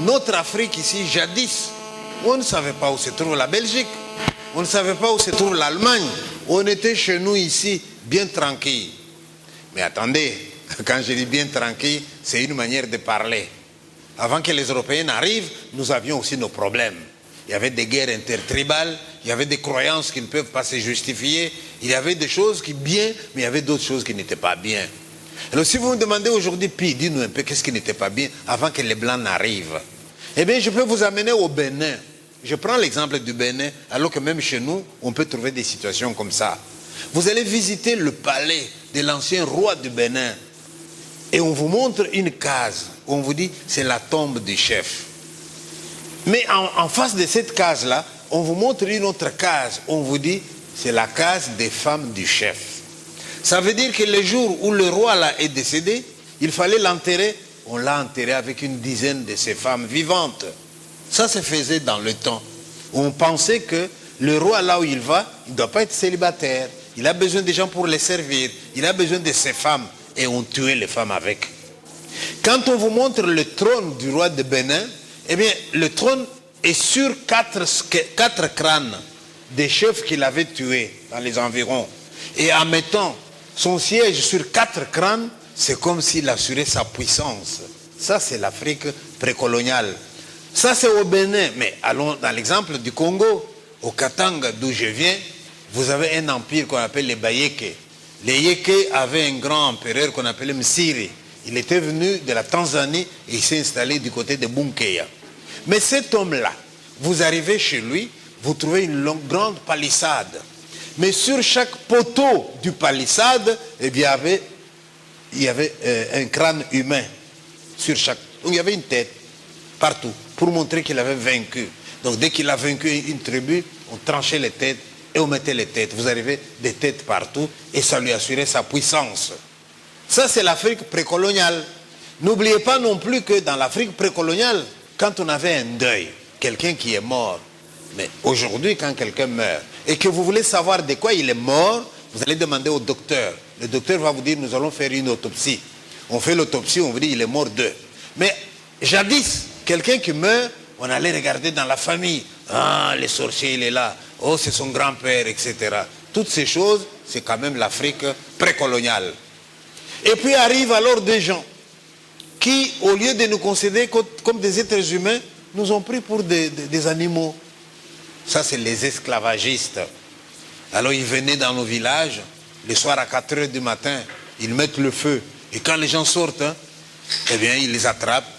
notre Afrique ici, jadis, on ne savait pas où se trouve la Belgique, on ne savait pas où se trouve l'Allemagne. On était chez nous ici, bien tranquille. Mais attendez, quand je dis bien tranquille, c'est une manière de parler. Avant que les Européens arrivent, nous avions aussi nos problèmes. Il y avait des guerres intertribales, il y avait des croyances qui ne peuvent pas se justifier, il y avait des choses qui bien, mais il y avait d'autres choses qui n'étaient pas bien. Alors si vous me demandez aujourd'hui, puis dis-nous un peu qu'est-ce qui n'était pas bien avant que les Blancs n'arrivent. Eh bien, je peux vous amener au Bénin. Je prends l'exemple du Bénin, alors que même chez nous, on peut trouver des situations comme ça. Vous allez visiter le palais de l'ancien roi du Bénin et on vous montre une case. On vous dit, c'est la tombe du chef. Mais en face de cette case-là, on vous montre une autre case. On vous dit, c'est la case des femmes du chef. Ça veut dire que le jour où le roi là est décédé, il fallait l'enterrer. On l'a enterré avec une dizaine de ses femmes vivantes. Ça se faisait dans le temps. On pensait que le roi, là où il va, il ne doit pas être célibataire. Il a besoin des gens pour les servir. Il a besoin de ses femmes. Et on tuait les femmes avec. Quand on vous montre le trône du roi de Bénin, eh bien, le trône est sur quatre crânes des chefs qu'il avait tués dans les environs. Et en mettant son siège sur 4 crânes, c'est comme s'il assurait sa puissance. Ça, c'est l'Afrique précoloniale. Ça, c'est au Bénin. Mais allons dans l'exemple du Congo. Au Katanga, d'où je viens, vous avez un empire qu'on appelle les Bayeke. Les Yeke avaient un grand empereur qu'on appelait Msiri. Il était venu de la Tanzanie et il s'est installé du côté de Bunkeya. Mais cet homme-là, vous arrivez chez lui, vous trouvez une grande palissade. Mais sur chaque poteau du palissade, eh bien, il y avait un crâne humain. Sur chaque. Donc il y avait une tête partout pour montrer qu'il avait vaincu. Donc dès qu'il a vaincu une tribu, on tranchait les têtes et on mettait les têtes. Vous arrivez des têtes partout et ça lui assurait sa puissance. Ça, c'est l'Afrique précoloniale. N'oubliez pas non plus que dans l'Afrique précoloniale, quand on avait un deuil, quelqu'un qui est mort, mais aujourd'hui, quand quelqu'un meurt, et que vous voulez savoir de quoi il est mort, vous allez demander au docteur. Le docteur va vous dire, nous allons faire une autopsie. On fait l'autopsie, on vous dit, il est mort d'eux. Mais jadis, quelqu'un qui meurt, on allait regarder dans la famille. Ah, le sorcier, il est là. Oh, c'est son grand-père, etc. Toutes ces choses, c'est quand même l'Afrique précoloniale. Et puis arrivent alors des gens qui, au lieu de nous considérer comme des êtres humains, nous ont pris pour des animaux. Ça, c'est les esclavagistes. Alors, ils venaient dans nos villages, le soir à 4 h du matin, ils mettent le feu. Et quand les gens sortent, hein, eh bien, ils les attrapent,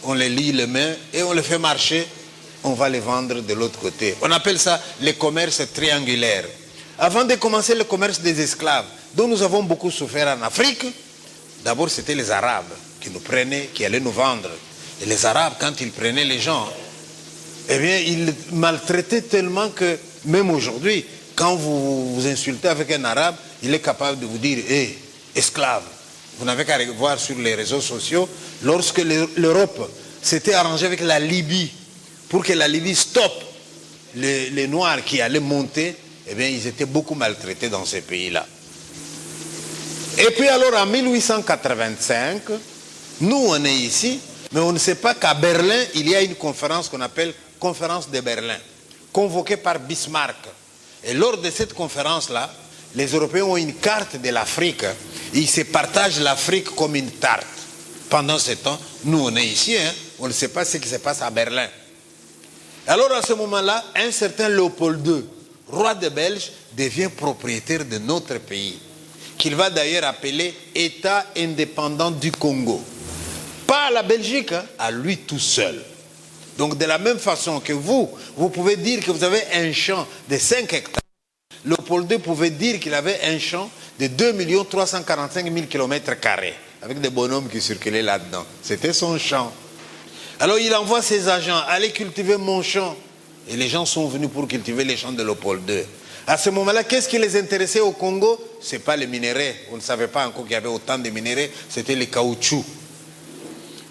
on les lie les mains et on les fait marcher. On va les vendre de l'autre côté. On appelle ça le commerce triangulaire. Avant de commencer le commerce des esclaves, dont nous avons beaucoup souffert en Afrique, d'abord, c'était les Arabes qui nous prenaient, qui allaient nous vendre. Et les Arabes, quand ils prenaient les gens, eh bien, ils maltraitaient tellement que, même aujourd'hui, quand vous vous insultez avec un Arabe, il est capable de vous dire, hé, esclave. Vous n'avez qu'à voir sur les réseaux sociaux, lorsque l'Europe s'était arrangée avec la Libye, pour que la Libye stoppe les Noirs qui allaient monter, eh bien, ils étaient beaucoup maltraités dans ces pays-là. Et puis alors, en 1885, nous, on est ici, mais on ne sait pas qu'à Berlin, il y a une conférence qu'on appelle Conférence de Berlin, convoquée par Bismarck. Et lors de cette conférence-là, les Européens ont une carte de l'Afrique. Ils se partagent l'Afrique comme une tarte. Pendant ce temps, nous, on est ici, hein, on ne sait pas ce qui se passe à Berlin. Alors, à ce moment-là, un certain Léopold II, roi de Belge, devient propriétaire de notre pays, qu'il va d'ailleurs appeler État indépendant du Congo. Pas à la Belgique, hein, à lui tout seul. Donc de la même façon que vous pouvez dire que vous avez un champ de 5 hectares, Léopold II pouvait dire qu'il avait un champ de 2 345 000 km², avec des bonhommes qui circulaient là-dedans. C'était son champ. Alors il envoie ses agents, allez cultiver mon champ. Et les gens sont venus pour cultiver les champs de Léopold II. À ce moment-là, qu'est-ce qui les intéressait au Congo? Ce n'est pas les minéraux. On ne savait pas encore qu'il y avait autant de minéraux. C'était les caoutchoucs.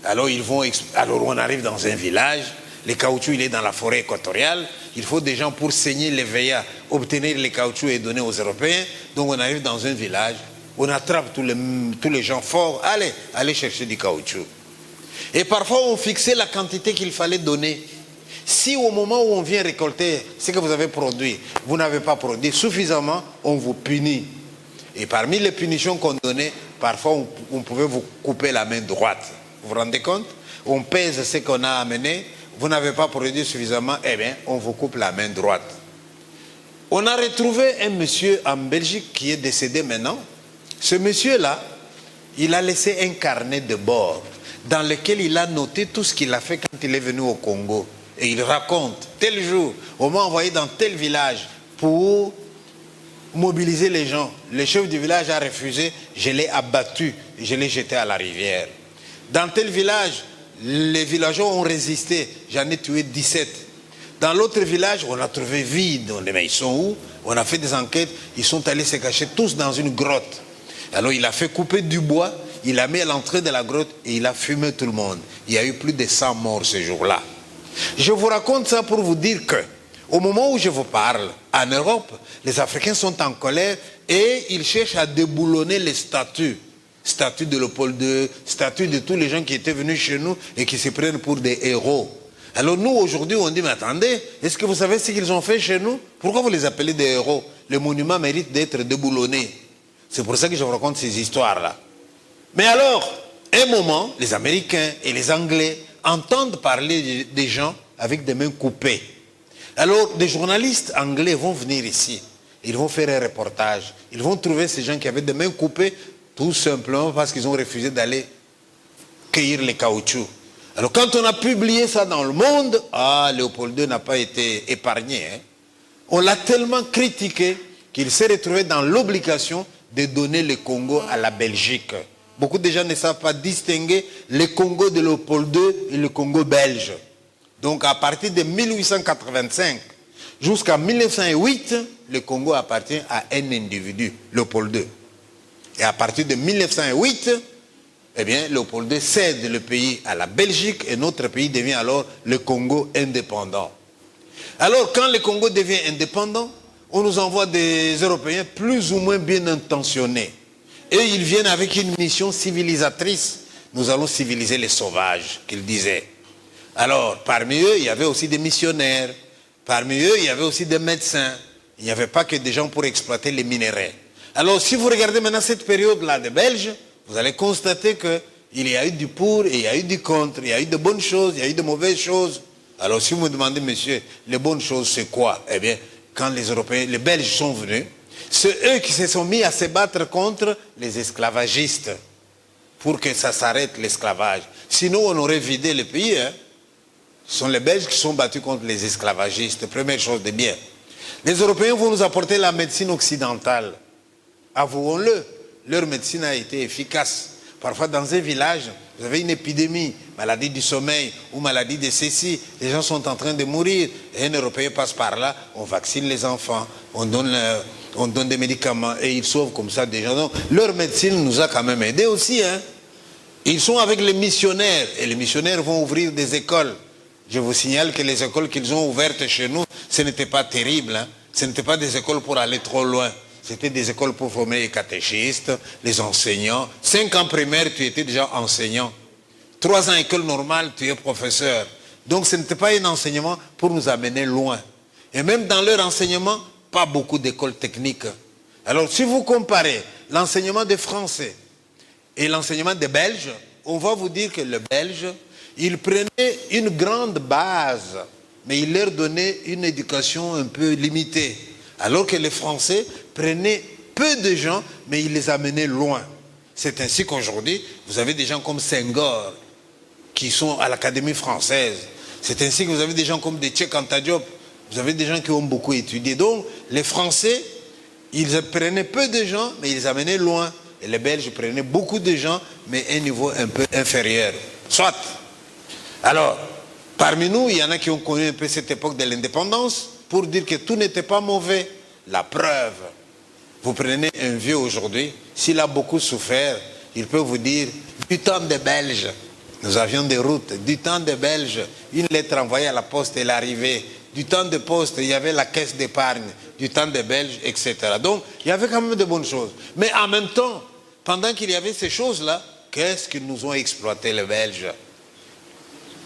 Alors, on arrive dans un village. Le caoutchouc, il est dans la forêt équatoriale. Il faut des gens pour saigner les veillas, obtenir les caoutchoucs et donner aux Européens. Donc, on arrive dans un village. On attrape tous les gens forts. Allez chercher du caoutchouc. Et parfois, on fixait la quantité qu'il fallait donner. Si au moment où on vient récolter ce que vous avez produit, vous n'avez pas produit suffisamment, on vous punit. Et parmi les punitions qu'on donnait, parfois on pouvait vous couper la main droite. Vous vous rendez compte? On pèse ce qu'on a amené, vous n'avez pas produit suffisamment, eh bien, on vous coupe la main droite. On a retrouvé un monsieur en Belgique qui est décédé maintenant. Ce monsieur-là, il a laissé un carnet de bord dans lequel il a noté tout ce qu'il a fait quand il est venu au Congo. Et il raconte, tel jour, on m'a envoyé dans tel village pour mobiliser les gens. Le chef du village a refusé, je l'ai abattu, je l'ai jeté à la rivière. Dans tel village, les villageois ont résisté, j'en ai tué 17. Dans l'autre village, on a trouvé vide, on dit mais ils sont où? On a fait des enquêtes, ils sont allés se cacher tous dans une grotte. Alors il a fait couper du bois, il a mis à l'entrée de la grotte et il a fumé tout le monde. Il y a eu plus de 100 morts ce jour-là. Je vous raconte ça pour vous dire que, au moment où je vous parle, en Europe, les Africains sont en colère et ils cherchent à déboulonner les statues. Statue de Léopold II, statue de tous les gens qui étaient venus chez nous et qui se prennent pour des héros. Alors nous, aujourd'hui, on dit, mais attendez, est-ce que vous savez ce qu'ils ont fait chez nous? Pourquoi vous les appelez des héros? Les monuments méritent d'être déboulonnés. C'est pour ça que je vous raconte ces histoires-là. Mais alors, un moment, les Américains et les Anglais entendent parler des gens avec des mains coupées. Alors, des journalistes anglais vont venir ici. Ils vont faire un reportage. Ils vont trouver ces gens qui avaient des mains coupées, tout simplement parce qu'ils ont refusé d'aller cueillir les caoutchoucs. Alors, quand on a publié ça dans le monde, Léopold II n'a pas été épargné. On l'a tellement critiqué qu'il s'est retrouvé dans l'obligation de donner le Congo à la Belgique. Beaucoup de gens ne savent pas distinguer le Congo de Léopold II et le Congo belge. Donc à partir de 1885 jusqu'à 1908, le Congo appartient à un individu, Léopold II. Et à partir de 1908, eh bien, Léopold II cède le pays à la Belgique et notre pays devient alors le Congo indépendant. Alors quand le Congo devient indépendant, on nous envoie des Européens plus ou moins bien intentionnés. Et ils viennent avec une mission civilisatrice. Nous allons civiliser les sauvages, qu'ils disaient. Alors, parmi eux, il y avait aussi des missionnaires. Parmi eux, il y avait aussi des médecins. Il n'y avait pas que des gens pour exploiter les minéraux. Alors, si vous regardez maintenant cette période-là des Belges, vous allez constater qu'il y a eu du pour et il y a eu du contre. Il y a eu de bonnes choses, il y a eu de mauvaises choses. Alors, si vous me demandez, monsieur, les bonnes choses, c'est quoi? Eh bien, quand les Européens, les Belges sont venus, c'est eux qui se sont mis à se battre contre les esclavagistes pour que ça s'arrête l'esclavage. Sinon, on aurait vidé le pays. Ce sont les Belges qui sont battus contre les esclavagistes. Première chose de bien. Les Européens vont nous apporter la médecine occidentale. Avouons-le, leur médecine a été efficace. Parfois, dans un village, vous avez une épidémie, maladie du sommeil ou maladie de ceci. Les gens sont en train de mourir. Et un Européen passe par là, on vaccine les enfants, on donne des médicaments et ils sauvent comme ça des gens. Donc, leur médecine nous a quand même aidés aussi. Ils sont avec les missionnaires et les missionnaires vont ouvrir des écoles. Je vous signale que les écoles qu'ils ont ouvertes chez nous, ce n'était pas terrible. Ce n'étaient pas des écoles pour aller trop loin. C'était des écoles pour former les catéchistes, les enseignants. 5 ans primaire, tu étais déjà enseignant. 3 ans école normale, tu es professeur. Donc ce n'était pas un enseignement pour nous amener loin. Et même dans leur enseignement, pas beaucoup d'écoles techniques. Alors si vous comparez l'enseignement des Français et l'enseignement des Belges, on va vous dire que le Belge, il prenait une grande base, mais il leur donnait une éducation un peu limitée. Alors que les Français prenaient peu de gens, mais ils les amenaient loin. C'est ainsi qu'aujourd'hui, vous avez des gens comme Senghor, qui sont à l'Académie française. C'est ainsi que vous avez des gens comme des Cheikh Anta Diop. Vous avez des gens qui ont beaucoup étudié. Donc, les Français, ils prenaient peu de gens, mais ils les amenaient loin. Et les Belges prenaient beaucoup de gens, mais à un niveau un peu inférieur. Soit. Alors, parmi nous, il y en a qui ont connu un peu cette époque de l'indépendance pour dire que tout n'était pas mauvais. La preuve, vous prenez un vieux aujourd'hui, s'il a beaucoup souffert, il peut vous dire, du temps des Belges, nous avions des routes, du temps des Belges, une lettre envoyée à la poste, elle arrivait. Du temps de poste, il y avait la caisse d'épargne, du temps des Belges, etc. Donc, il y avait quand même de bonnes choses. Mais en même temps, pendant qu'il y avait ces choses-là, qu'est-ce qu'ils nous ont exploité les Belges?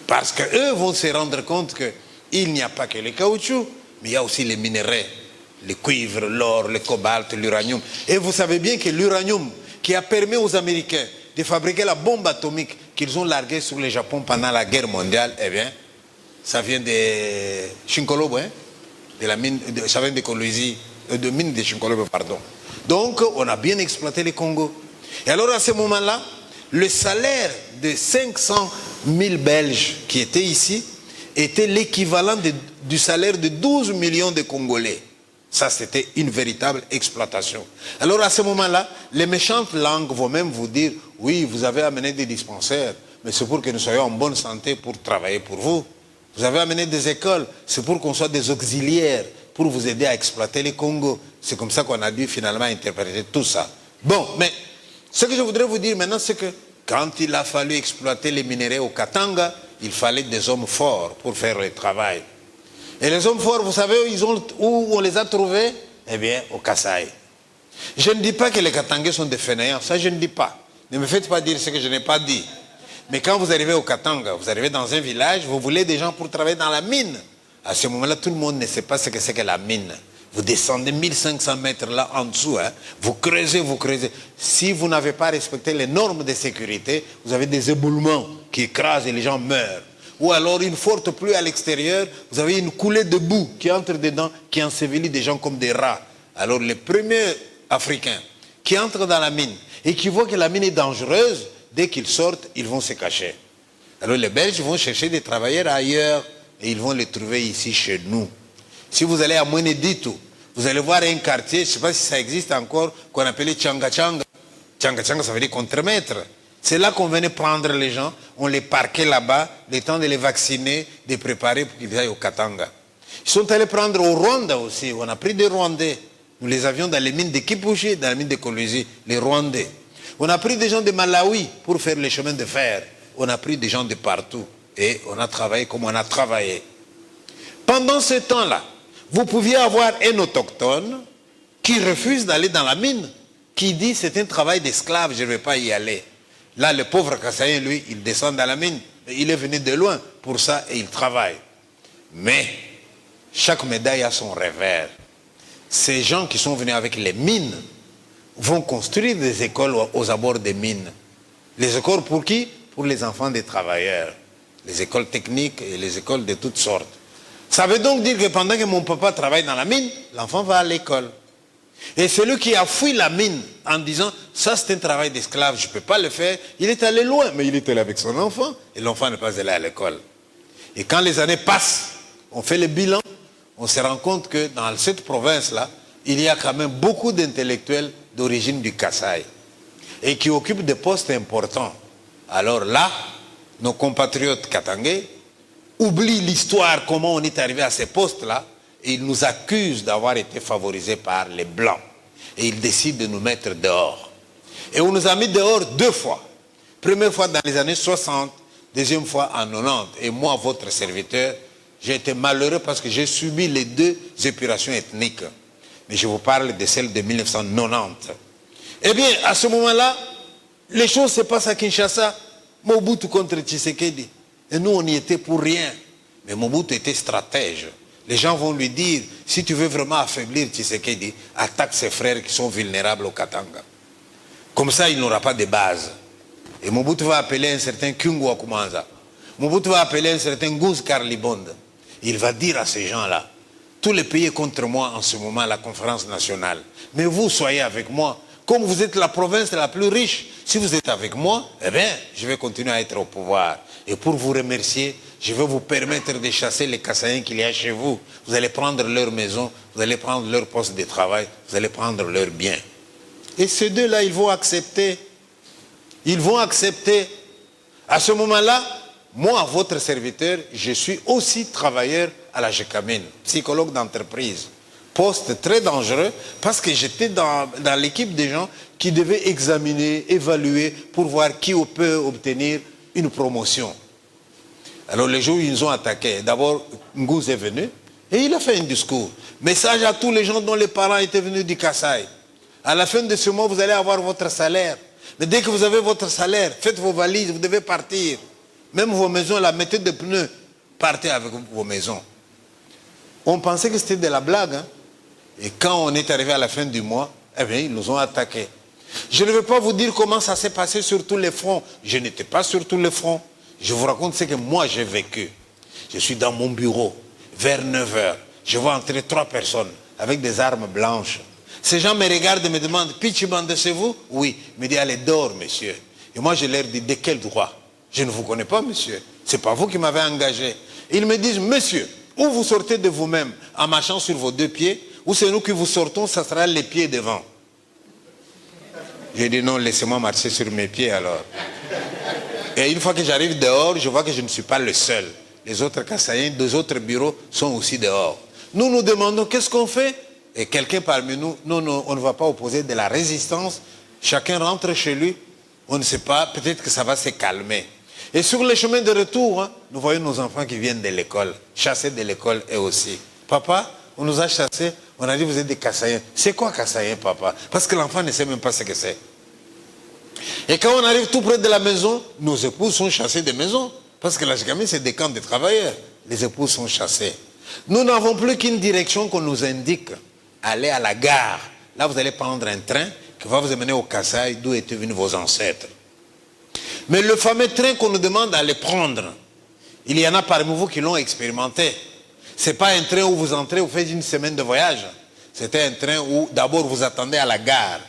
Parce qu'eux vont se rendre compte qu'il n'y a pas que le caoutchouc, mais il y a aussi les minéraux, le cuivre, l'or, le cobalt, l'uranium. Et vous savez bien que l'uranium qui a permis aux Américains de fabriquer la bombe atomique qu'ils ont larguée sur le Japon pendant la guerre mondiale, eh bien, ça vient de Shinkolobo, hein, de la mine, ça vient de Kolwezi, de mine de Shinkolobo, pardon. Donc, on a bien exploité le Congo. Et alors, à ce moment-là, le salaire de 500 000 Belges qui étaient ici était l'équivalent du salaire de 12 millions de Congolais. Ça, c'était une véritable exploitation. Alors, à ce moment-là, les méchantes langues vont même vous dire, oui, vous avez amené des dispensaires, mais c'est pour que nous soyons en bonne santé pour travailler pour vous. Vous avez amené des écoles, c'est pour qu'on soit des auxiliaires, pour vous aider à exploiter les Congo. C'est comme ça qu'on a dû finalement interpréter tout ça. Bon, mais ce que je voudrais vous dire maintenant, c'est que quand il a fallu exploiter les minéraux au Katanga, il fallait des hommes forts pour faire le travail. Et les hommes forts, vous savez où on les a trouvés? Eh bien, au Kasaï. Je ne dis pas que les Katangais sont des fainéants, ça je ne dis pas. Ne me faites pas dire ce que je n'ai pas dit. Mais quand vous arrivez au Katanga, vous arrivez dans un village, vous voulez des gens pour travailler dans la mine. À ce moment-là, tout le monde ne sait pas ce que c'est que la mine. Vous descendez 1500 mètres là en dessous, hein. Vous creusez, vous creusez. Si vous n'avez pas respecté les normes de sécurité, vous avez des éboulements qui écrasent et les gens meurent. Ou alors une forte pluie à l'extérieur, vous avez une coulée de boue qui entre dedans, qui ensevelit des gens comme des rats. Alors les premiers Africains qui entrent dans la mine et qui voient que la mine est dangereuse, dès qu'ils sortent, ils vont se cacher. Alors les Belges vont chercher des travailleurs ailleurs et ils vont les trouver ici chez nous. Si vous allez à Mweneditu, vous allez voir un quartier, je ne sais pas si ça existe encore, qu'on appelait Tchanga Tchanga. Tchanga Tchanga, ça veut dire contremaître. C'est là qu'on venait prendre les gens, on les parquait là-bas, le temps de les vacciner, de les préparer pour qu'ils aillent au Katanga. Ils sont allés prendre au Rwanda aussi, on a pris des Rwandais. Nous les avions dans les mines de Kipushi, dans les mines de Kolwezi, les Rwandais. On a pris des gens de Malawi pour faire les chemins de fer. On a pris des gens de partout. Et on a travaillé comme on a travaillé. Pendant ce temps-là, vous pouviez avoir un autochtone qui refuse d'aller dans la mine, qui dit c'est un travail d'esclave, je ne vais pas y aller. Là, le pauvre Kassaïen, lui, il descend dans la mine. Il est venu de loin pour ça et il travaille. Mais chaque médaille a son revers. Ces gens qui sont venus avec les mines vont construire des écoles aux abords des mines. Les écoles pour qui? Pour les enfants des travailleurs. Les écoles techniques et les écoles de toutes sortes. Ça veut donc dire que pendant que mon papa travaille dans la mine, l'enfant va à l'école. Et celui qui a fui la mine en disant « ça c'est un travail d'esclave, je ne peux pas le faire », il est allé loin, mais il est allé avec son enfant et l'enfant n'est pas allé à l'école. Et quand les années passent, on fait le bilan, on se rend compte que dans cette province-là, il y a quand même beaucoup d'intellectuels d'origine du Kasaï et qui occupent des postes importants. Alors là, nos compatriotes katangais oublient l'histoire, comment on est arrivé à ces postes-là, et ils nous accusent d'avoir été favorisés par les Blancs. Et ils décident de nous mettre dehors. Et on nous a mis dehors 2 fois. Première fois dans les années 60, deuxième fois en 90. Et moi, votre serviteur, j'ai été malheureux parce que j'ai subi les 2 épurations ethniques. Mais je vous parle de celle de 1990. Eh bien, à ce moment-là, les choses se passent à Kinshasa. Mobutu contre Tshisekedi. Et nous, on y était pour rien. Mais Mobutu était stratège. Les gens vont lui dire, si tu veux vraiment affaiblir Tshisekedi, attaque ses frères qui sont vulnérables au Katanga. Comme ça, il n'aura pas de base. Et Mobutu va appeler un certain Kyungu Akumanza. Mobutu va appeler un certain Guz Karlibonde. Il va dire à ces gens-là, tous les pays contre moi en ce moment à la conférence nationale. Mais vous, soyez avec moi. Comme vous êtes la province la plus riche, si vous êtes avec moi, eh bien, je vais continuer à être au pouvoir. Et pour vous remercier, je vais vous permettre de chasser les Kassaïens qu'il y a chez vous. Vous allez prendre leur maison, vous allez prendre leur poste de travail, vous allez prendre leurs biens. Et ces deux-là, ils vont accepter. Ils vont accepter. À ce moment-là, moi, votre serviteur, je suis aussi travailleur à la GECAMIN, psychologue d'entreprise. Poste très dangereux parce que j'étais dans l'équipe des gens qui devaient examiner, évaluer pour voir qui peut obtenir une promotion. Alors les jours où ils nous ont attaqués, d'abord Ngouz est venu et il a fait un discours. Message à tous les gens dont les parents étaient venus du Kasaï. À la fin de ce mois, vous allez avoir votre salaire. Mais dès que vous avez votre salaire, faites vos valises, vous devez partir. Même vos maisons, là, mettez des pneus. Partez avec vos maisons. On pensait que c'était de la blague. Hein? Et quand on est arrivé à la fin du mois, eh bien, ils nous ont attaqués. Je ne vais pas vous dire comment ça s'est passé sur tous les fronts. Je n'étais pas sur tous les fronts. Je vous raconte ce que moi j'ai vécu. Je suis dans mon bureau, vers 9 h. Je vois entrer 3 personnes avec des armes blanches. Ces gens me regardent et me demandent, Pitchi Banda, c'est vous? Oui. Il me dit, allez, dors, monsieur. Et moi, je leur dis, de quel droit? Je ne vous connais pas, monsieur. Ce n'est pas vous qui m'avez engagé. Ils me disent, monsieur, ou vous sortez de vous-même en marchant sur vos 2 pieds, ou c'est nous qui vous sortons, ça sera les pieds devant. J'ai dit, non, laissez-moi marcher sur mes pieds alors. Et une fois que j'arrive dehors, je vois que je ne suis pas le seul. Les autres Kassaïens, 2 autres bureaux sont aussi dehors. Nous nous demandons, qu'est-ce qu'on fait? Et quelqu'un parmi nous, non, non, on ne va pas opposer de la résistance. Chacun rentre chez lui. On ne sait pas, peut-être que ça va se calmer. Et sur le chemin de retour, hein, nous voyons nos enfants qui viennent de l'école, chassés de l'école eux aussi. Papa, on nous a chassés, on a dit vous êtes des Kassaïens. C'est quoi Kassaïens, papa? Parce que l'enfant ne sait même pas ce que c'est. Et quand on arrive tout près de la maison, nos épouses sont chassées des maisons. Parce que la Chikamé, c'est des camps de travailleurs. Les épouses sont chassées. Nous n'avons plus qu'une direction qu'on nous indique. Allez à la gare. Là, vous allez prendre un train qui va vous amener au Kasaï, d'où étaient venus vos ancêtres. Mais le fameux train qu'on nous demande d'aller prendre, il y en a parmi vous qui l'ont expérimenté. Ce n'est pas un train où vous entrez, vous faites une semaine de voyage. C'était un train où d'abord vous attendez à la gare.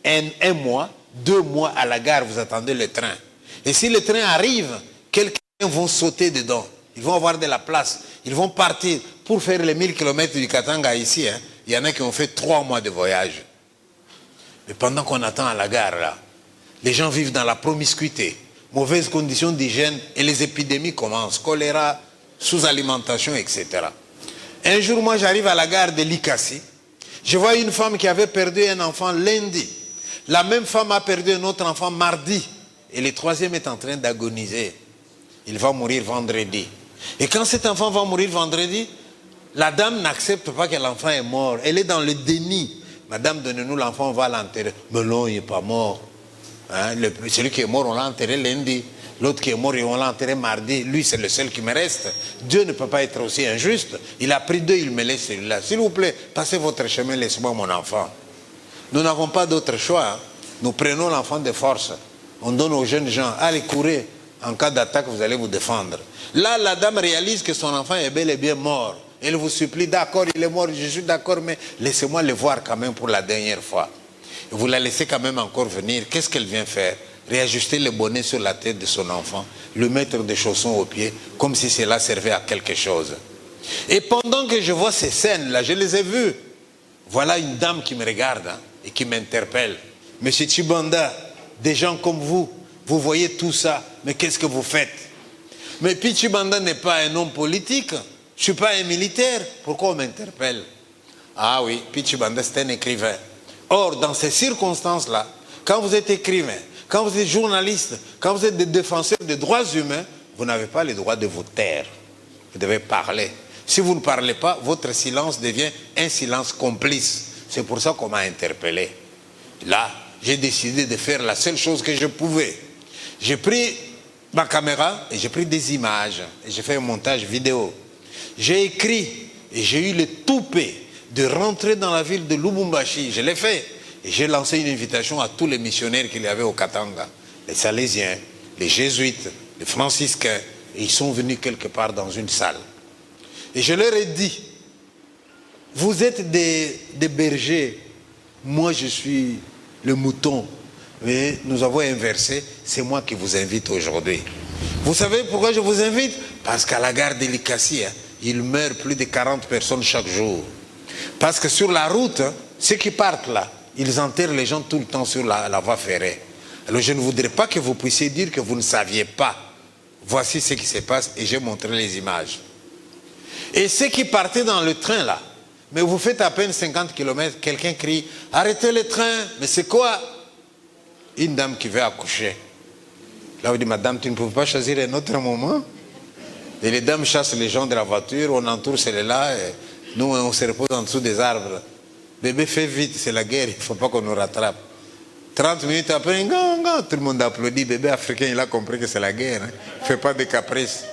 Un mois, 2 mois à la gare, vous attendez le train. Et si le train arrive, quelqu'un vont sauter dedans. Ils vont avoir de la place. Ils vont partir pour faire les 1000 km du Katanga ici. Hein, il y en a qui ont fait 3 mois de voyage. Mais pendant qu'on attend à la gare, là, les gens vivent dans la promiscuité, mauvaises conditions d'hygiène et les épidémies commencent. Choléra, sous-alimentation, etc. Un jour, moi, j'arrive à la gare de Likasi. Je vois une femme qui avait perdu un enfant lundi. La même femme a perdu un autre enfant mardi. Et le 3e est en train d'agoniser. Il va mourir vendredi. Et quand cet enfant va mourir vendredi, la dame n'accepte pas que l'enfant est mort. Elle est dans le déni. Madame, donnez-nous l'enfant, on va l'enterrer. Mais non, il n'est pas mort. Hein, celui qui est mort, on l'a enterré lundi. L'autre qui est mort, on l'a enterré mardi. Lui, c'est le seul qui me reste. Dieu ne peut pas être aussi injuste. Il a pris 2, il me laisse celui-là. S'il vous plaît, passez votre chemin, laissez-moi mon enfant. Nous n'avons pas d'autre choix. Hein. Nous prenons l'enfant de force. On donne aux jeunes gens, allez courir. En cas d'attaque, vous allez vous défendre. Là, la dame réalise que son enfant est bel et bien mort. Elle vous supplie, d'accord, il est mort, je suis d'accord, mais laissez-moi le voir quand même pour la dernière fois. Et vous la laissez quand même encore venir. Qu'est-ce qu'elle vient faire? Réajuster le bonnet sur la tête de son enfant, lui mettre des chaussons aux pieds, comme si cela servait à quelque chose. Et pendant que je vois ces scènes-là, je les ai vues. Voilà une dame qui me regarde hein, et qui m'interpelle. Monsieur Tshibanda, des gens comme vous voyez tout ça, mais qu'est-ce que vous faites? Mais Pitchi Banda n'est pas un homme politique, je ne suis pas un militaire, pourquoi on m'interpelle? Ah oui, Pitchi Banda c'est un écrivain. Or, dans ces circonstances-là, quand vous êtes écrivain, quand vous êtes journaliste, quand vous êtes des défenseurs des droits humains, vous n'avez pas le droit de vous taire. Vous devez parler. Si vous ne parlez pas, votre silence devient un silence complice. C'est pour ça qu'on m'a interpellé. Là, j'ai décidé de faire la seule chose que je pouvais. J'ai pris ma caméra et j'ai pris des images. Et j'ai fait un montage vidéo. J'ai écrit et j'ai eu le toupet de rentrer dans la ville de Lubumbashi. Je l'ai fait. Et j'ai lancé une invitation à tous les missionnaires qu'il y avait au Katanga. Les Salésiens, les Jésuites, les Franciscains. Et ils sont venus quelque part dans une salle. Et je leur ai dit, vous êtes des bergers. Moi, je suis le mouton. Mais nous avons inversé, c'est moi qui vous invite aujourd'hui. Vous savez pourquoi je vous invite? Parce qu'à la gare de Likasi, hein, il meurt plus de 40 personnes chaque jour. Parce que sur la route, hein, ceux qui partent là, ils enterrent les gens tout le temps sur la voie ferrée. Alors je ne voudrais pas que vous puissiez dire que vous ne saviez pas. Voici ce qui se passe et j'ai montré les images. Et ceux qui partaient dans le train là, mais vous faites à peine 50 km, quelqu'un crie, arrêtez le train, mais c'est quoi? Une dame qui veut accoucher. Là, on dit, madame, tu ne peux pas choisir un autre moment? Et les dames chassent les gens de la voiture, on entoure celle-là, et nous, on se repose en dessous des arbres. Bébé, fais vite, c'est la guerre, il ne faut pas qu'on nous rattrape. 30 minutes après, tout le monde applaudit. Bébé africain, il a compris que c'est la guerre. Hein. Ne fait pas de caprices.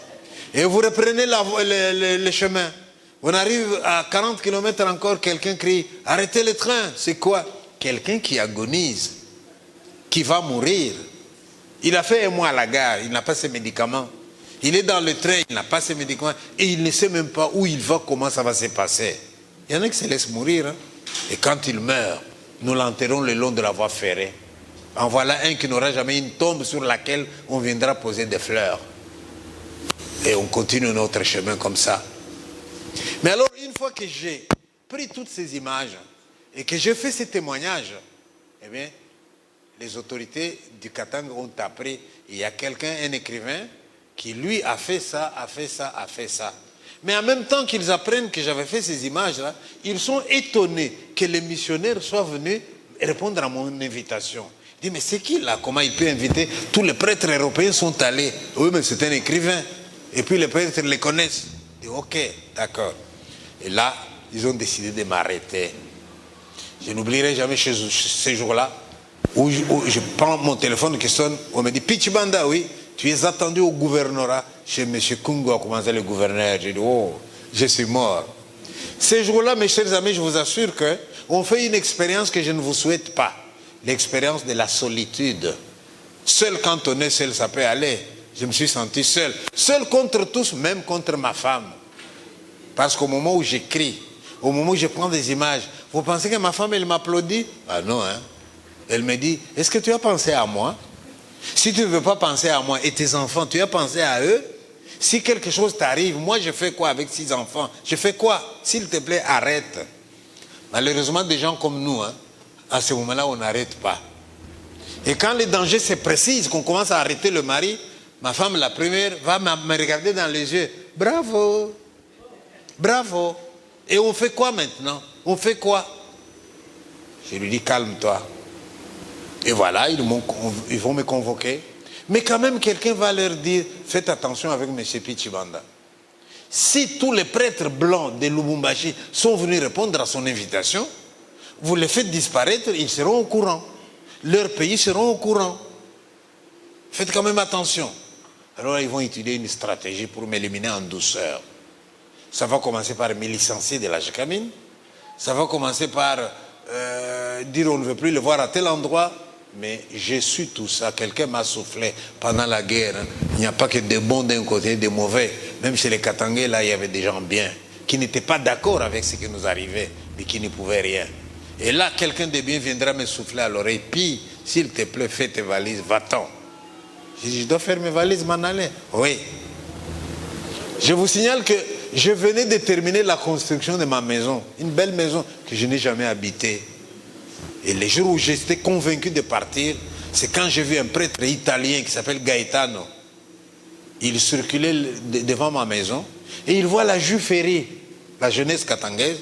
Et vous reprenez le chemin. On arrive à 40 km encore, quelqu'un crie « Arrêtez le train !» C'est quoi? Quelqu'un qui agonise, qui va mourir. Il a fait un mois à la gare, il n'a pas ses médicaments. Il est dans le train, il n'a pas ses médicaments. Et il ne sait même pas où il va, comment ça va se passer. Il y en a qui se laissent mourir. Hein. Et quand il meurt, nous l'enterrons le long de la voie ferrée. En voilà un qui n'aura jamais une tombe sur laquelle on viendra poser des fleurs. Et on continue notre chemin comme ça. Mais alors, une fois que j'ai pris toutes ces images et que j'ai fait ces témoignages, eh bien, les autorités du Katanga ont appris, il y a quelqu'un, un écrivain, qui lui a fait ça, a fait ça, a fait ça. Mais en même temps qu'ils apprennent que j'avais fait ces images-là, ils sont étonnés que les missionnaires soient venus répondre à mon invitation. Ils disent, mais c'est qui là? Comment il peut inviter? Tous les prêtres européens sont allés. Oui, mais c'est un écrivain. Et puis les prêtres les connaissent. Je dis, ok, d'accord. Et là, ils ont décidé de m'arrêter. Je n'oublierai jamais ces jours-là où je prends mon téléphone qui sonne. On me dit, Pichibanda, oui, tu es attendu au gouvernorat chez M. Kungo, comment c'est le gouverneur. Je dis, oh, je suis mort. Ces jours-là, mes chers amis, je vous assure qu'on fait une expérience que je ne vous souhaite pas. L'expérience de la solitude. Seul quand on est seul, ça peut aller. Je me suis senti seul. Seul contre tous, même contre ma femme. Parce qu'au moment où j'écris, au moment où je prends des images, vous pensez que ma femme, elle m'applaudit? Ah non, hein. Elle me dit, est-ce que tu as pensé à moi? Si tu ne veux pas penser à moi et tes enfants, tu as pensé à eux? Si quelque chose t'arrive, moi je fais quoi avec 6 enfants? Je fais quoi? S'il te plaît, arrête. Malheureusement, des gens comme nous, hein, à ce moment-là, on n'arrête pas. Et quand les dangers se précisent, qu'on commence à arrêter le mari, ma femme, la première, va me regarder dans les yeux. Bravo! Bravo! Et on fait quoi maintenant? On fait quoi? Je lui dis, calme-toi. Et voilà, ils vont me convoquer. Mais quand même, quelqu'un va leur dire, faites attention avec M. Pichibanda. Si tous les prêtres blancs de Lubumbashi sont venus répondre à son invitation, vous les faites disparaître, ils seront au courant. Leurs pays seront au courant. Faites quand même attention. Alors ils vont étudier une stratégie pour m'éliminer en douceur. Ça va commencer par me licencier de la JCAMIN. Ça va commencer par dire on ne veut plus le voir à tel endroit. Mais j'ai su tout ça. Quelqu'un m'a soufflé pendant la guerre. Hein. Il n'y a pas que des bons d'un côté, des mauvais. Même chez les Katangais, là, il y avait des gens bien, qui n'étaient pas d'accord avec ce qui nous arrivait, mais qui ne pouvaient rien. Et là, quelqu'un de bien viendra me souffler à l'oreille. Puis, s'il te plaît, fais tes valises, va-t'en. Je dis, je dois faire mes valises, m'en aller. Oui. Je vous signale que je venais de terminer la construction de ma maison. Une belle maison que je n'ai jamais habitée. Et les jours où j'étais convaincu de partir, c'est quand j'ai vu un prêtre italien qui s'appelle Gaetano. Il circulait devant ma maison et il voit la Juiférie, la jeunesse katangaise,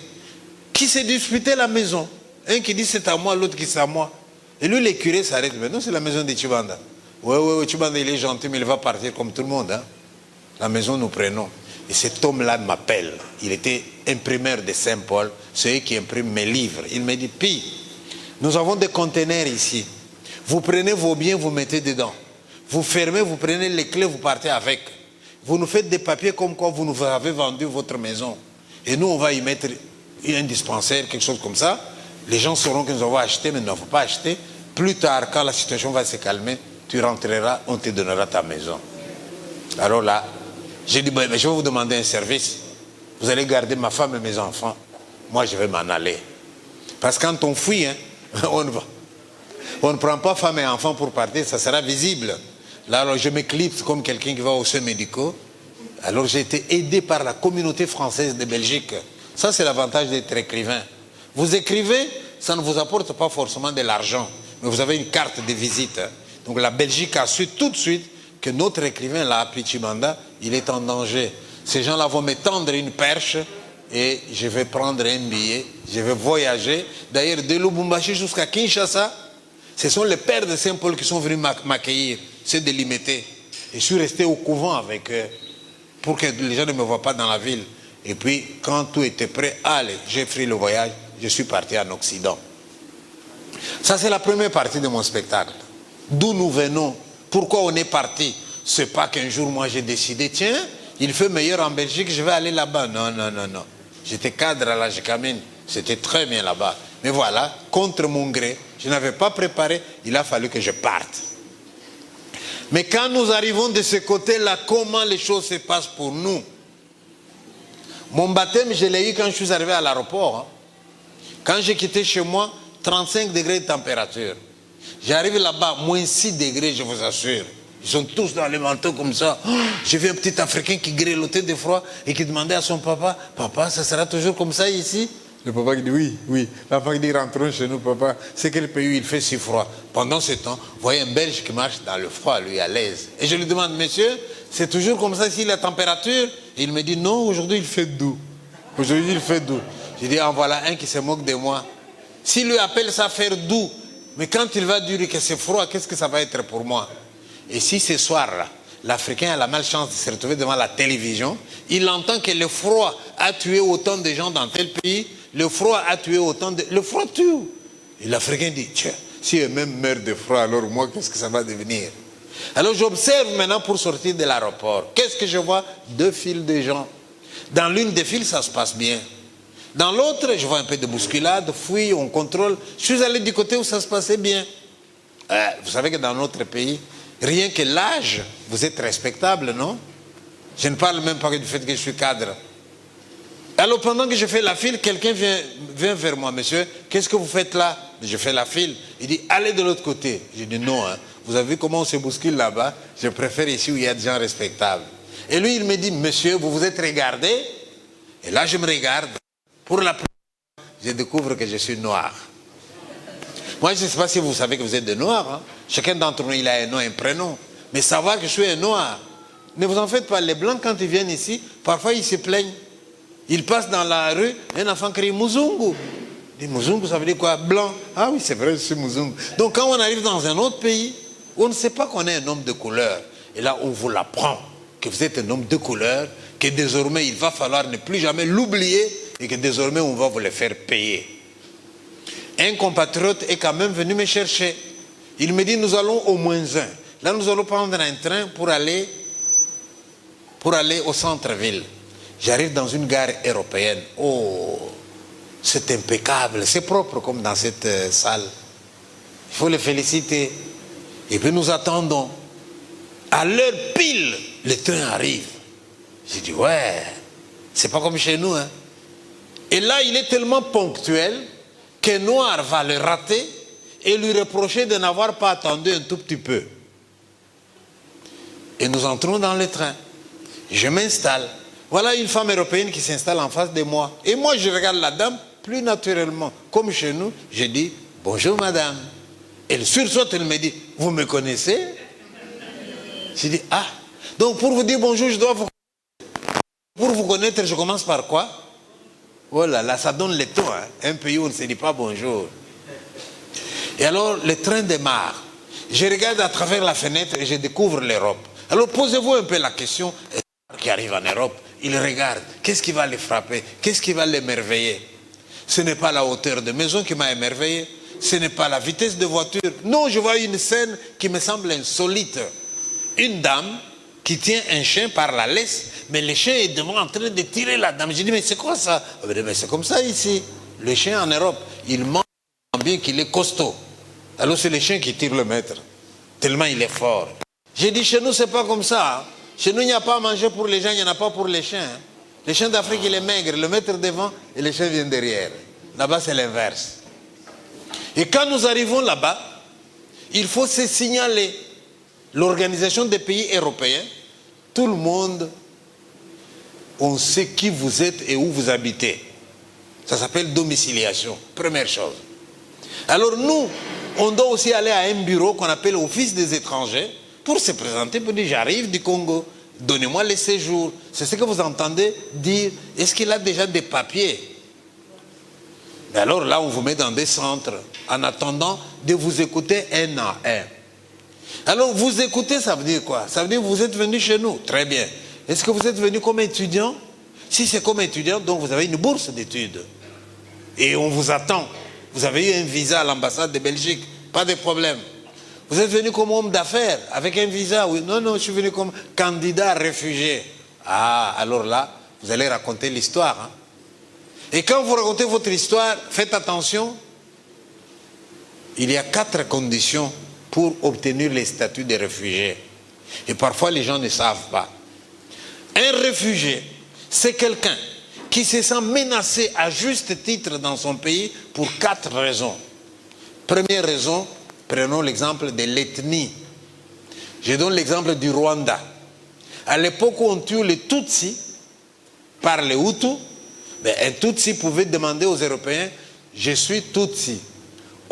qui s'est disputée la maison. Un qui dit c'est à moi, l'autre qui c'est à moi. Et lui, les curés s'arrêtent. Mais non, c'est la maison de Chibanda. Oui, Chibanda, il est gentil, mais il va partir comme tout le monde. Hein. La maison, nous prenons. Et cet homme-là m'appelle. Il était imprimeur de Saint-Paul, celui qui imprime mes livres. Il me dit, Pi, nous avons des conteneurs ici. Vous prenez vos biens, vous mettez dedans. Vous fermez, vous prenez les clés, vous partez avec. Vous nous faites des papiers comme quoi vous nous avez vendu votre maison. Et nous, on va y mettre un dispensaire, quelque chose comme ça. Les gens sauront que nous avons acheté, mais nous n'avons pas acheté. Plus tard, quand la situation va se calmer, tu rentreras, on te donnera ta maison. Alors là, j'ai dit, je vais vous demander un service. Vous allez garder ma femme et mes enfants. Moi, je vais m'en aller. Parce que quand on fuit, hein, on ne prend pas femme et enfants pour partir, ça sera visible. Là, alors, je m'éclipse comme quelqu'un qui va aux soins médicaux. Alors, j'ai été aidé par la communauté française de Belgique. Ça, c'est l'avantage d'être écrivain. Vous écrivez, ça ne vous apporte pas forcément de l'argent, mais vous avez une carte de visite. Hein. Donc, la Belgique a su tout de suite que notre écrivain, là, Pichibanda, il est en danger. Ces gens-là vont me tendre une perche et je vais prendre un billet, je vais voyager. D'ailleurs, de Lubumbashi jusqu'à Kinshasa, ce sont les pères de Saint-Paul qui sont venus m'accueillir, ceux de Limité. Et je suis resté au couvent avec eux pour que les gens ne me voient pas dans la ville. Et puis, quand tout était prêt, allez, j'ai pris le voyage, je suis parti en Occident. Ça, c'est la première partie de mon spectacle. D'où nous venons, pourquoi on est parti. C'est pas qu'un jour, moi, j'ai décidé, tiens, il fait meilleur en Belgique, je vais aller là-bas. Non, non, non, non. J'étais cadre à la Gécamine, c'était très bien là-bas. Mais voilà, contre mon gré, je n'avais pas préparé, il a fallu que je parte. Mais quand nous arrivons de ce côté-là, comment les choses se passent pour nous? Mon baptême, je l'ai eu quand je suis arrivé à l'aéroport. Hein. Quand j'ai quitté chez moi, 35 degrés de température. J'arrive là-bas, moins 6 degrés, je vous assure. Ils sont tous dans les manteaux comme ça. Oh, j'ai vu un petit Africain qui grelottait de froid et qui demandait à son papa, « Papa, ça sera toujours comme ça ici ?» Le papa qui dit, « Oui, oui. » Papa qui dit, « Rentrons chez nous, papa. C'est quel pays où il fait si froid ?» Pendant ce temps, vous voyez un Belge qui marche dans le froid, lui, à l'aise. Et je lui demande, « Monsieur, c'est toujours comme ça ici la température ?» Et il me dit, « Non, aujourd'hui il fait doux. Aujourd'hui il fait doux. » Je dis, « En voilà un qui se moque de moi. S'il lui appelle ça faire doux, mais quand il va dire que c'est froid, qu'est-ce que ça va être pour moi? Et si ce soir-là, l'Africain a la malchance de se retrouver devant la télévision, il entend que le froid a tué autant de gens dans tel pays, le froid a tué autant de... Le froid tue. Et l'Africain dit, tiens, si elle même meurt de froid, alors moi, qu'est-ce que ça va devenir? Alors j'observe maintenant pour sortir de l'aéroport. Qu'est-ce que je vois? 2 files de gens. Dans l'une des files, ça se passe bien. Dans l'autre, je vois un peu de bousculade, fouille, on contrôle. Je suis allé du côté où ça se passait bien. Vous savez que dans notre pays, rien que l'âge, vous êtes respectable, non? Je ne parle même pas du fait que je suis cadre. Alors pendant que je fais la file, quelqu'un vient vers moi. Monsieur, qu'est-ce que vous faites là? Je fais la file. Il dit, allez de l'autre côté. Je dis, non, hein. Vous avez vu comment on se bouscule là-bas? Je préfère ici où il y a des gens respectables. Et lui, il me dit, monsieur, vous vous êtes regardé? Et là, je me regarde. Pour la première fois, je découvre que je suis noir. Moi, je ne sais pas si vous savez que vous êtes des noirs. Hein. Chacun d'entre nous, il a un nom, un prénom. Mais savoir que je suis un noir, ne vous en faites pas. Les blancs, quand ils viennent ici, parfois, ils se plaignent. Ils passent dans la rue, un enfant crie « Muzungu ». Il dit « Muzungu, ça veut dire quoi? Blanc. » Ah oui, c'est vrai, je suis Muzungu. Donc, quand on arrive dans un autre pays, on ne sait pas qu'on est un homme de couleur. Et là, on vous l'apprend, que vous êtes un homme de couleur, que désormais, il va falloir ne plus jamais l'oublier et que désormais, on va vous le faire payer. Un compatriote est quand même venu me chercher. Il me dit, nous allons au moins un. Là, nous allons prendre un train pour aller au centre-ville. J'arrive dans une gare européenne. Oh, c'est impeccable, c'est propre comme dans cette salle. Il faut les féliciter. Et puis nous attendons. À l'heure pile, le train arrive. J'ai dit, ouais, c'est pas comme chez nous. Hein. Et là, il est tellement ponctuel que Noir va le rater et lui reprocher de n'avoir pas attendu un tout petit peu. Et nous entrons dans le train. Je m'installe. Voilà une femme européenne qui s'installe en face de moi. Et moi, je regarde la dame plus naturellement. Comme chez nous, je dis, bonjour madame. Elle sursaute, elle me dit, vous me connaissez? Je dis, ah. Donc pour vous dire bonjour, je dois vous connaître. Pour vous connaître, je commence par quoi? Oh là là, ça donne le ton. Hein? Un pays où on ne se dit pas bonjour. Et alors, le train démarre. Je regarde à travers la fenêtre et je découvre l'Europe. Alors posez-vous un peu la question, qui arrive en Europe, il regarde, qu'est-ce qui va les frapper? Qu'est-ce qui va l'émerveiller? Ce n'est pas la hauteur de maison qui m'a émerveillé, ce n'est pas la vitesse de voiture. Non, je vois une scène qui me semble insolite. Une dame qui tient un chien par la laisse, mais le chien est devant en train de tirer la dame. Je dis, mais c'est quoi ça? Mais c'est comme ça ici. Le chien en Europe, il mange bien qu'il est costaud. Alors c'est le chien qui tire le maître, tellement il est fort. J'ai dit, chez nous, c'est pas comme ça. Hein. Chez nous, il n'y a pas à manger pour les gens, il n'y en a pas pour les chiens. Hein. Les chiens d'Afrique, il est maigre, le maître devant et les chiens viennent derrière. Là-bas, c'est l'inverse. Et quand nous arrivons là-bas, il faut se signaler. L'organisation des pays européens, tout le monde, on sait qui vous êtes et où vous habitez. Ça s'appelle domiciliation, première chose. Alors nous, on doit aussi aller à un bureau qu'on appelle Office des étrangers pour se présenter, pour dire j'arrive du Congo, donnez-moi les séjours. C'est ce que vous entendez dire. Est-ce qu'il a déjà des papiers? Et alors là, on vous met dans des centres en attendant de vous écouter un à un. Alors vous écoutez, ça veut dire quoi? Ça veut dire que vous êtes venu chez nous. Très bien. Est-ce que vous êtes venu comme étudiant? Si c'est comme étudiant, donc vous avez une bourse d'études. Et on vous attend. Vous avez eu un visa à l'ambassade de Belgique, pas de problème. Vous êtes venu comme homme d'affaires, avec un visa, oui. Non, non, je suis venu comme candidat réfugié. Ah, alors là, vous allez raconter l'histoire. Hein. Et quand vous racontez votre histoire, faites attention. Il y a 4 conditions pour obtenir les statuts de réfugiés. Et parfois, les gens ne savent pas. Un réfugié, c'est quelqu'un qui se sent menacé à juste titre dans son pays pour 4 raisons. Première raison, prenons l'exemple de l'ethnie. Je donne l'exemple du Rwanda. À l'époque où on tue les Tutsis par les Hutus, un Tutsi pouvait demander aux Européens « Je suis Tutsi ».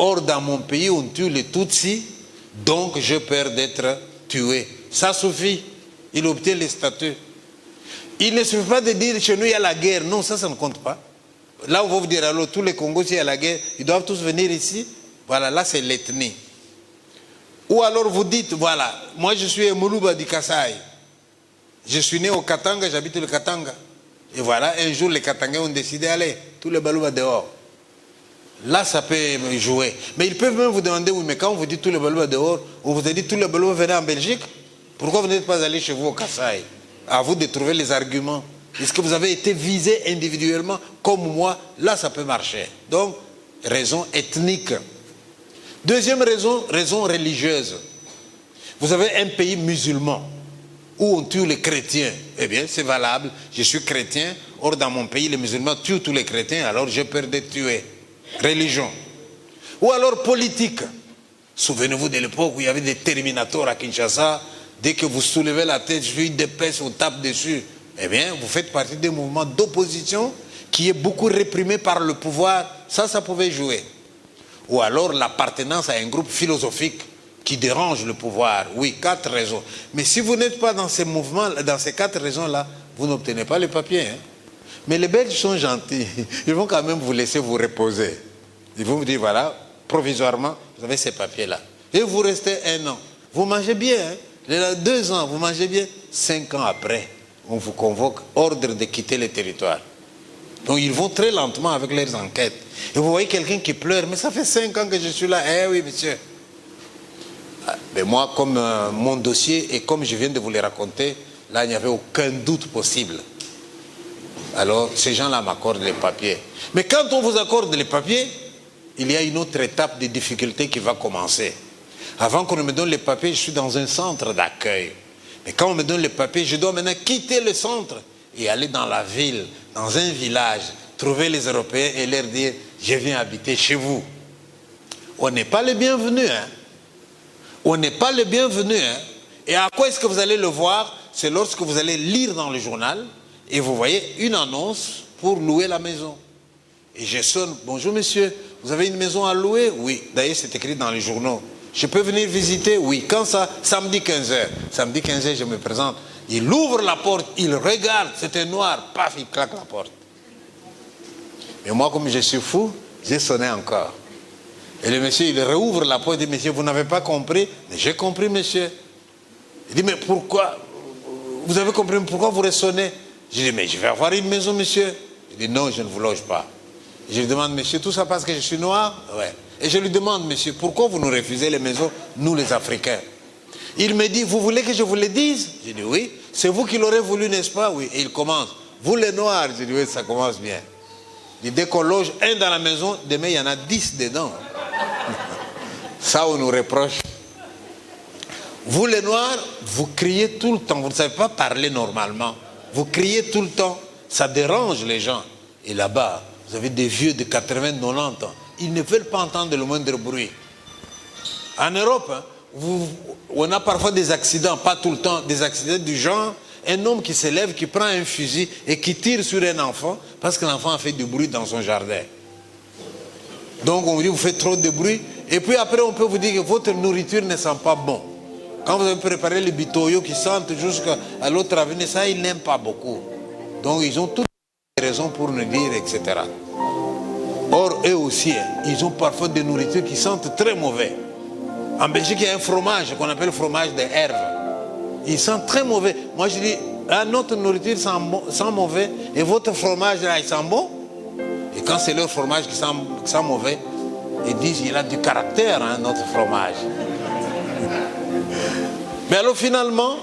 Or, dans mon pays, on tue les Tutsis, donc j'ai peur d'être tué. Ça suffit. Il obtient les statuts. Il ne suffit pas de dire chez nous il y a la guerre. Non, ça ne compte pas. Là, on va vous dire alors tous les Congos, s'il y a la guerre, ils doivent tous venir ici. Voilà, là c'est l'ethnie. Ou alors vous dites, voilà, moi je suis Moulouba du Kasaï. Je suis né au Katanga, j'habite le Katanga. Et voilà, un jour les Katangais ont décidé d'aller, tous les Balouba dehors. Là, ça peut jouer. Mais ils peuvent même vous demander, oui, mais quand on vous dit tous les Balouba dehors, on vous a dit tous les Balouba venaient en Belgique, pourquoi vous n'êtes pas allé chez vous au Kasaï? À vous de trouver les arguments. Est-ce que vous avez été visé individuellement comme moi? Là, ça peut marcher. Donc, raison ethnique. Deuxième raison, raison religieuse. Vous avez un pays musulman où on tue les chrétiens. Eh bien, c'est valable. Je suis chrétien. Or, dans mon pays, les musulmans tuent tous les chrétiens. Alors, j'ai peur d'être tué. Religion. Ou alors politique. Souvenez-vous de l'époque où il y avait des terminators à Kinshasa. Dès que vous soulevez la tête, je suis d'épaisse, on tape dessus. Eh bien, vous faites partie des mouvements d'opposition qui est beaucoup réprimé par le pouvoir. Ça pouvait jouer. Ou alors l'appartenance à un groupe philosophique qui dérange le pouvoir. Oui, 4 raisons. Mais si vous n'êtes pas dans ces mouvements, dans ces 4 raisons-là, vous n'obtenez pas les papiers. Hein. Mais les Belges sont gentils. Ils vont quand même vous laisser vous reposer. Ils vont vous dire, voilà, provisoirement, vous avez ces papiers-là. Et vous restez 1 an. Vous mangez bien. Hein. 2 ans, vous mangez bien. 5 ans après, on vous convoque ordre de quitter le territoire. Donc ils vont très lentement avec leurs enquêtes. Et vous voyez quelqu'un qui pleure, mais ça fait 5 ans que je suis là. Eh oui, monsieur. Mais moi, comme mon dossier, et comme je viens de vous le raconter, là, il n'y avait aucun doute possible. Alors, ces gens-là m'accordent les papiers. Mais quand on vous accorde les papiers, il y a une autre étape de difficulté qui va commencer. Avant qu'on me donne les papiers, je suis dans un centre d'accueil. Mais quand on me donne les papiers, je dois maintenant quitter le centre et aller dans la ville, dans un village, trouver les Européens et leur dire « Je viens habiter chez vous ». On n'est pas les bienvenus. Hein? On n'est pas les bienvenus. Hein? Et à quoi est-ce que vous allez le voir? C'est lorsque vous allez lire dans le journal et vous voyez une annonce pour louer la maison. Et je sonne « Bonjour monsieur, vous avez une maison à louer ?» Oui, d'ailleurs c'est écrit dans les journaux. Je peux venir visiter? Oui. Quand ça? Samedi 15h. Samedi 15h, je me présente. Il ouvre la porte, il regarde, c'était noir, paf, il claque la porte. Mais moi, comme je suis fou, j'ai sonné encore. Et le monsieur, il rouvre la porte et dit, monsieur, vous n'avez pas compris? Mais j'ai compris, monsieur. Il dit, mais pourquoi? Vous avez compris, pourquoi vous ressonnez? Je dis, mais je vais avoir une maison, monsieur. Il dit, non, je ne vous loge pas. Je lui demande, monsieur, tout ça parce que je suis noir? Ouais. Et je lui demande, monsieur, pourquoi vous nous refusez les maisons, nous les Africains? Il me dit, vous voulez que je vous le dise? Je dis, oui. C'est vous qui l'aurez voulu, n'est-ce pas? Oui. Et il commence. Vous les Noirs? Je dis, oui, ça commence bien. Il dit, dès qu'on loge un dans la maison, demain, il y en a 10 dedans. Ça, on nous reproche. Vous les Noirs, vous criez tout le temps. Vous ne savez pas parler normalement. Vous criez tout le temps. Ça dérange les gens. Et là-bas, vous avez des vieux de 80, 90 ans. Ils ne veulent pas entendre le moindre bruit. En Europe, hein, on a parfois des accidents, pas tout le temps, des accidents du genre, un homme qui se lève, qui prend un fusil et qui tire sur un enfant parce que l'enfant a fait du bruit dans son jardin. Donc on vous dit, vous faites trop de bruit. Et puis après, on peut vous dire que votre nourriture ne sent pas bon. Quand vous avez préparé les bitoyos qui sentent jusqu'à l'autre avenue, ça, ils n'aiment pas beaucoup. Donc ils ont toutes les raisons pour nous dire, etc. Or, eux aussi, hein, ils ont parfois des nourritures qui sentent très mauvais. En Belgique, il y a un fromage qu'on appelle le fromage de herbe. Il sent très mauvais. Moi, je dis, ah, notre nourriture sent mauvais et votre fromage, là, il sent bon. Et quand c'est leur fromage qui sent mauvais, Ils disent, il a du caractère, hein, notre fromage. Mais alors finalement,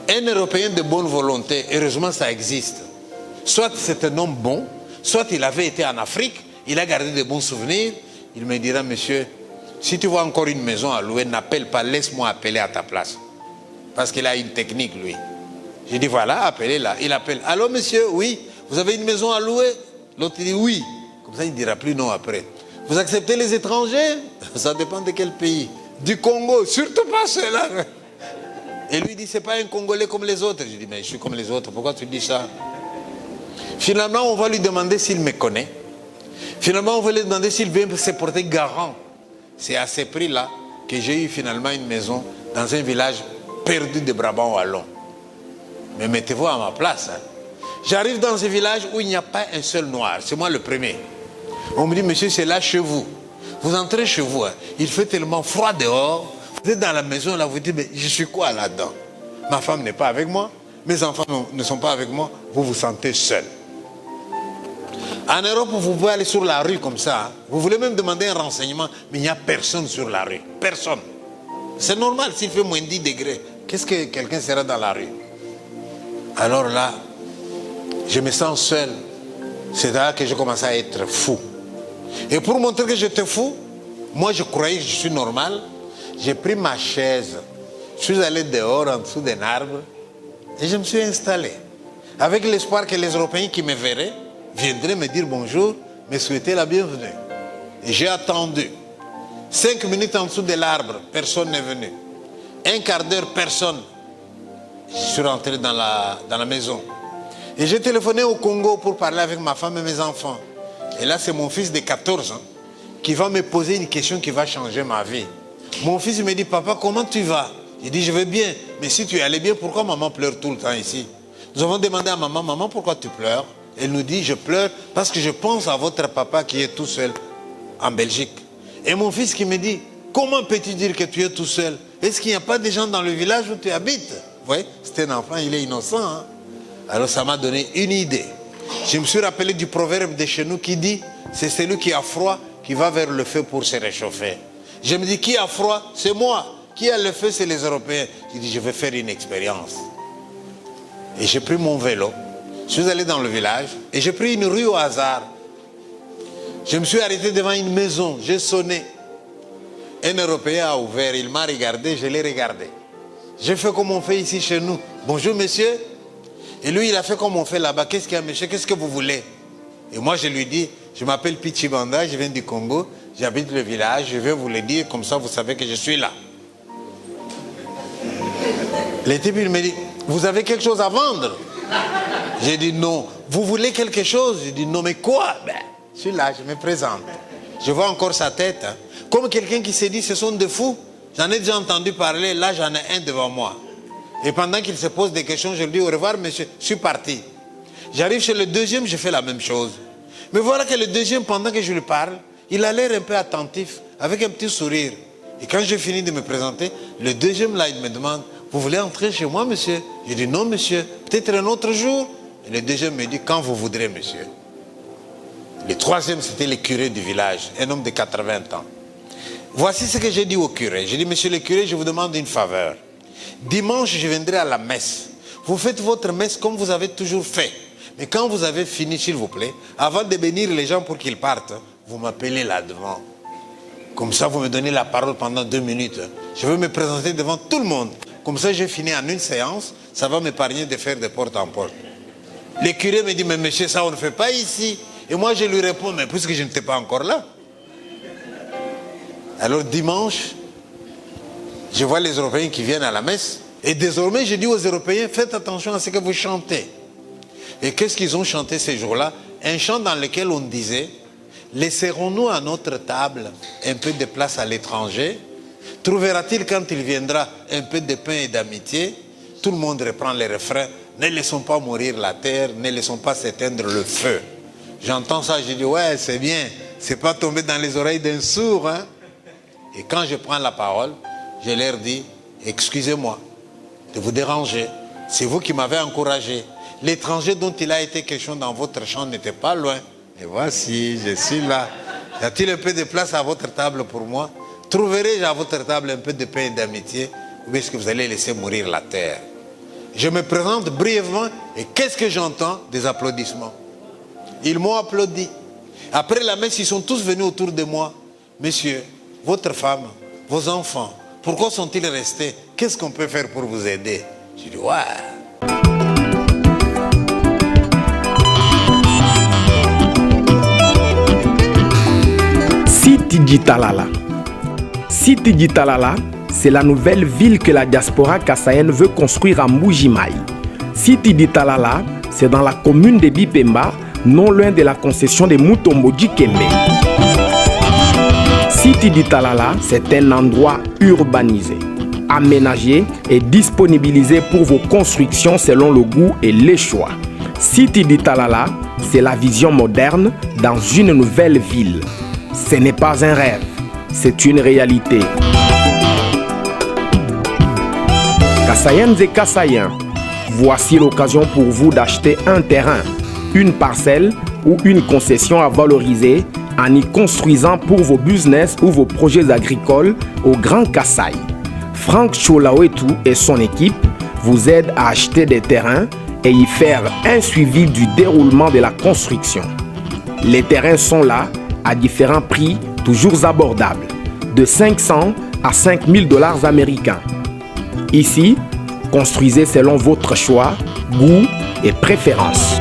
un Européen de bonne volonté, heureusement ça existe. Soit c'est un homme bon, soit il avait été en Afrique, il a gardé de bons souvenirs. Il me dira, monsieur, si tu vois encore une maison à louer, n'appelle pas, laisse-moi appeler à ta place. Parce qu'il a une technique, lui. J'ai dit, voilà, appelez-la. Il appelle, allô monsieur, oui, vous avez une maison à louer? L'autre dit oui. Comme ça, il ne dira plus non après. Vous acceptez les étrangers? Ça dépend de quel pays. Du Congo, surtout pas ceux-là. Et lui dit, c'est pas un Congolais comme les autres. Je dis, mais je suis comme les autres, pourquoi tu dis ça? Finalement, on va lui demander s'il me connaît. Finalement, on va lui demander s'il veut se porter garant. C'est à ce prix-là que j'ai eu finalement une maison dans un village perdu de Brabant wallon. Mais mettez-vous à ma place. Hein. J'arrive dans un village où il n'y a pas un seul noir. C'est moi le premier. On me dit, monsieur, c'est là chez vous. Vous entrez chez vous. Hein. Il fait tellement froid dehors. Vous êtes dans la maison, là, vous dites, mais je suis quoi là-dedans? Ma femme n'est pas avec moi. Mes enfants ne sont pas avec moi. Vous vous sentez seul. En Europe, vous pouvez aller sur la rue comme ça. Hein. Vous voulez même demander un renseignement, mais il n'y a personne sur la rue. Personne. C'est normal s'il fait moins 10 degrés. Qu'est-ce que quelqu'un sera dans la rue? Alors là, je me sens seul. C'est là que je commence à être fou. Et pour montrer que j'étais fou, moi je croyais que je suis normal. J'ai pris ma chaise. Je suis allé dehors en dessous d'un arbre et je me suis installé. Avec l'espoir que les Européens qui me verraient viendraient me dire bonjour, me souhaiter la bienvenue. Et j'ai attendu. 5 minutes en dessous de l'arbre, personne n'est venu. Un quart d'heure, personne. Je suis rentré dans la maison. Et j'ai téléphoné au Congo pour parler avec ma femme et mes enfants. Et là, c'est mon fils de 14 ans qui va me poser une question qui va changer ma vie. Mon fils me dit, papa, comment tu vas? J'ai dit, je vais bien. Mais si tu allais bien, pourquoi maman pleure tout le temps ici? Nous avons demandé à maman, maman, pourquoi tu pleures? Elle nous dit, je pleure parce que je pense à votre papa qui est tout seul en Belgique. Et mon fils qui me dit, comment peux-tu dire que tu es tout seul? Est-ce qu'il n'y a pas de gens dans le village où tu habites? Vous voyez, c'est un enfant, il est innocent. Hein? Alors ça m'a donné une idée. Je me suis rappelé du proverbe de chez nous qui dit, c'est celui qui a froid qui va vers le feu pour se réchauffer. Je me dis, qui a froid? C'est moi. Qui a le feu? C'est les Européens. Je dis, je vais faire une expérience. Et j'ai pris mon vélo. Je suis allé dans le village et j'ai pris une rue au hasard. Je me suis arrêté devant une maison. J'ai sonné. Un Européen a ouvert. Il m'a regardé. Je l'ai regardé. J'ai fait comme on fait ici chez nous. Bonjour monsieur. Et lui, il a fait comme on fait là-bas. Qu'est-ce qu'il y a, monsieur? Qu'est-ce que vous voulez? Et moi, je lui dis, je m'appelle Pichibanda, je viens du Congo, j'habite le village, je vais vous le dire, comme ça, vous savez que je suis là. Le type, il me dit, vous avez quelque chose à vendre? J'ai dit non. Vous voulez quelque chose? J'ai dit non, mais quoi? Ben, je suis là, je me présente. Je vois encore sa tête. Hein. Comme quelqu'un qui s'est dit, ce sont des fous. J'en ai déjà entendu parler, là, j'en ai un devant moi. Et pendant qu'il se pose des questions, je lui dis au revoir, monsieur, je suis parti. J'arrive chez le deuxième, je fais la même chose. Mais voilà que le deuxième, pendant que je lui parle, il a l'air un peu attentif, avec un petit sourire. Et quand j'ai fini de me présenter, le deuxième là, il me demande, vous voulez entrer chez moi, monsieur? Je dis non, monsieur, peut-être un autre jour. Et le deuxième me dit, quand vous voudrez, monsieur. Le troisième, c'était le curé du village, un homme de 80 ans. Voici ce que j'ai dit au curé. J'ai dit, monsieur le curé, je vous demande une faveur. Dimanche, je viendrai à la messe. Vous faites votre messe comme vous avez toujours fait. Mais quand vous avez fini, s'il vous plaît, avant de bénir les gens pour qu'ils partent, vous m'appelez là devant. Comme ça, vous me donnez la parole pendant 2 minutes. Je vais me présenter devant tout le monde. Comme ça, j'ai fini en une séance. Ça va m'épargner de faire de porte en porte. Le curé me dit, mais monsieur, ça on ne fait pas ici. Et moi, je lui réponds, mais puisque je n'étais pas encore là. Alors dimanche, je vois les Européens qui viennent à la messe. Et désormais, je dis aux Européens, faites attention à ce que vous chantez. Et qu'est-ce qu'ils ont chanté ces jours-là? Un chant dans lequel on disait, laisserons-nous à notre table un peu de place à l'étranger? Trouvera-t-il quand il viendra un peu de pain et d'amitié? Tout le monde reprend les refrains. Ne laissons pas mourir la terre, ne laissons pas s'éteindre le feu. J'entends ça, je dis, ouais, c'est bien. C'est pas tombé dans les oreilles d'un sourd. Hein? Et quand je prends la parole, je leur dis, excusez-moi de vous déranger. C'est vous qui m'avez encouragé. L'étranger dont il a été question dans votre chant n'était pas loin. Et voici, je suis là. Y a-t-il un peu de place à votre table pour moi? Trouverai-je à votre table un peu de pain et d'amitié? Ou est-ce que vous allez laisser mourir la terre? Je me présente brièvement et qu'est-ce que j'entends? Des applaudissements. Ils m'ont applaudi. Après la messe, ils sont tous venus autour de moi. Monsieur, votre femme, vos enfants, pourquoi sont-ils restés? Qu'est-ce qu'on peut faire pour vous aider? Je dis, ouais. Siti Djitalala. Siti Djitalala, c'est la nouvelle ville que la diaspora kassaïenne veut construire à Mbuji-Mayi. Siti Djitalala, c'est dans la commune de Bipemba, non loin de la concession de Mutombo-Djikembe. Siti Djitalala, c'est un endroit urbanisé, aménagé et disponibilisé pour vos constructions selon le goût et les choix. Siti Djitalala, c'est la vision moderne dans une nouvelle ville. Ce n'est pas un rêve, c'est une réalité. Kassaïennes et Kassaïens, voici l'occasion pour vous d'acheter un terrain, une parcelle ou une concession à valoriser en y construisant pour vos business ou vos projets agricoles au Grand Kasaï. Franck Cholawetu et son équipe vous aident à acheter des terrains et y faire un suivi du déroulement de la construction. Les terrains sont là à différents prix toujours abordables, de 500 à 5000 $ américains. Ici, construisez selon votre choix, goût et préférence.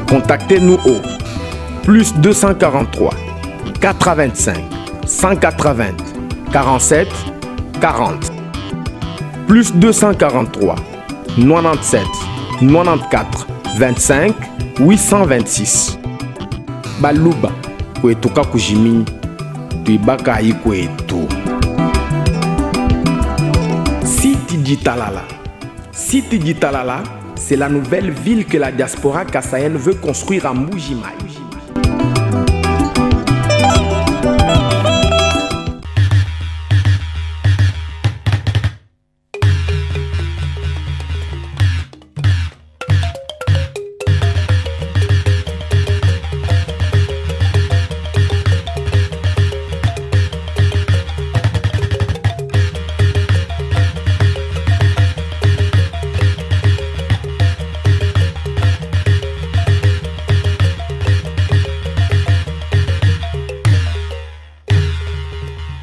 Contactez-nous au plus 243 425 180 47 40 plus 243 97 94 25 826 Baluba kwetuka kujimi tuibaka ikwetu. Siti Djitalala. Siti Djitalala, c'est la nouvelle ville que la diaspora kassaïenne veut construire à Mbuji-Mayi.